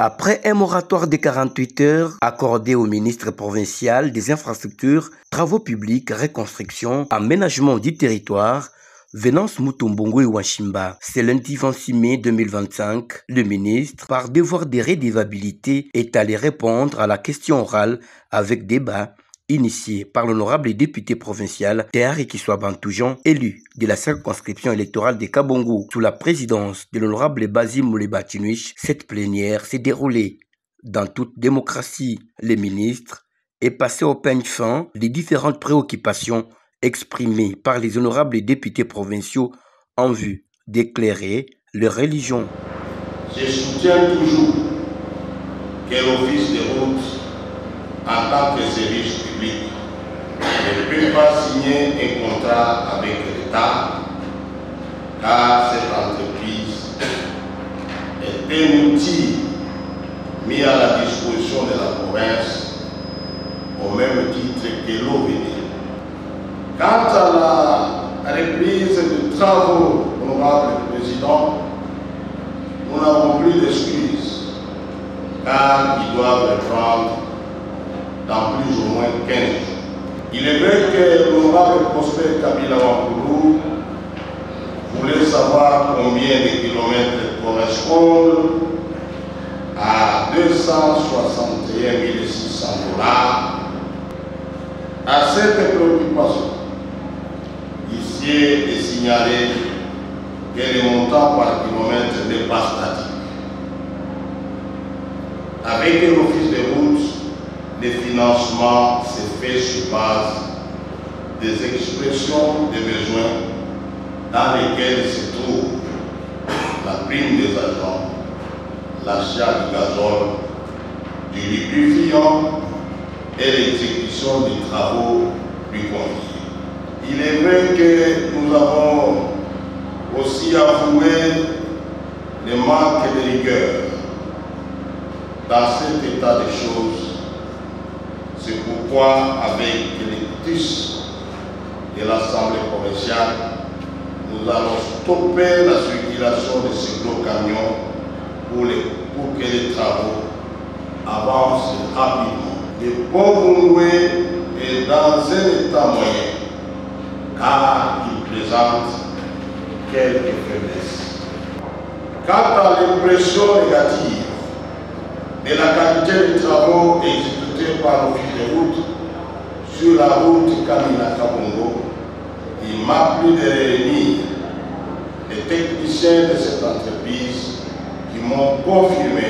Après un moratoire de 48 heures accordé au ministre provincial des infrastructures, travaux publics, reconstruction, aménagement du territoire, Venance Mutombongo et Washimba, c'est lundi 26 mai 2025, le ministre, par devoir de rédévabilité, est allé répondre à la question orale avec débat initié par l'honorable député provincial Théari Kiswa Bantoujon, élu de la circonscription électorale de Kabongo sous la présidence de l'honorable Basim Mouleba Tinuich. Cette plénière s'est déroulée dans toute démocratie. Le ministre est passé au peigne fin les différentes préoccupations exprimées par les honorables députés provinciaux en vue d'éclairer leur religion. Je soutiens toujours que l'office de route, en tant que service public, ne peut pas signer un contrat avec l'État, car cette entreprise est un outil mis à la disposition de la province au même titre que l'OVD. Quant à la reprise de travaux, honorable président, nous n'avons plus d'excuses, car ils doivent reprendre dans plus ou moins 15 jours. Il est vrai que l'honorable Prosper Kabila Wampoulou voulait savoir combien de kilomètres correspondent à 261 600 $. À cette préoccupation, ici est signalé que le montant par kilomètre n'est pas statique. Avec l'office de route, le financement se fait sur base des expressions des besoins dans lesquels se trouve la prime des agents, l'achat du gazole, du lubrifiant et l'exécution des travaux du convier. Il est vrai que nous avons aussi avoué le manque de rigueur dans cet état de choses. C'est pourquoi, avec les TUS de l'Assemblée provinciale, nous allons stopper la circulation de ces gros camions pour que les travaux avancent rapidement. Le Pont-Bongoué est dans un état moyen, car il présente quelques faiblesses. Quant à l'impression négative de la qualité des travaux exécutés par l'office de route sur la route Kamina-Kabongo, il m'a plu de réunir les techniciens de cette entreprise qui m'ont confirmé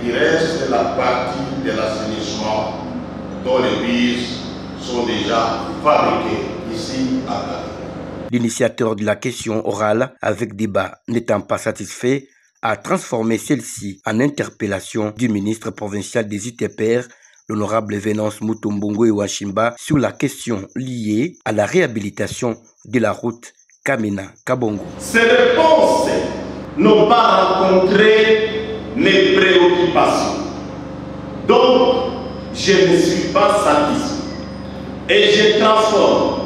qu'il reste la partie de l'assainissement dont les bises sont déjà fabriquées ici à Kabongo. L'initiateur de la question orale avec débat n'étant pas satisfait, a transformé celle-ci en interpellation du ministre provincial des ITPR, l'honorable Venance Mutombongo et Washimba, sur la question liée à la réhabilitation de la route Kamina-Kabongo. Ces réponses n'ont pas rencontré mes préoccupations. Donc, je ne suis pas satisfait. Et je transforme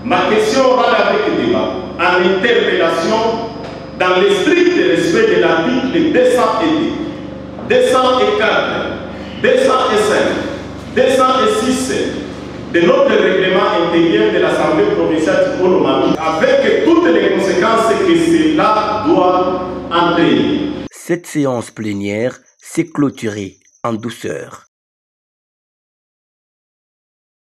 ma question orale avec le débat en interpellation dans le strict respect de l'article 202, 204, 205, 206 de notre règlement intérieur de l'Assemblée provinciale du Pôle-Mami, avec toutes les conséquences que cela doit entraîner. Cette séance plénière s'est clôturée en douceur.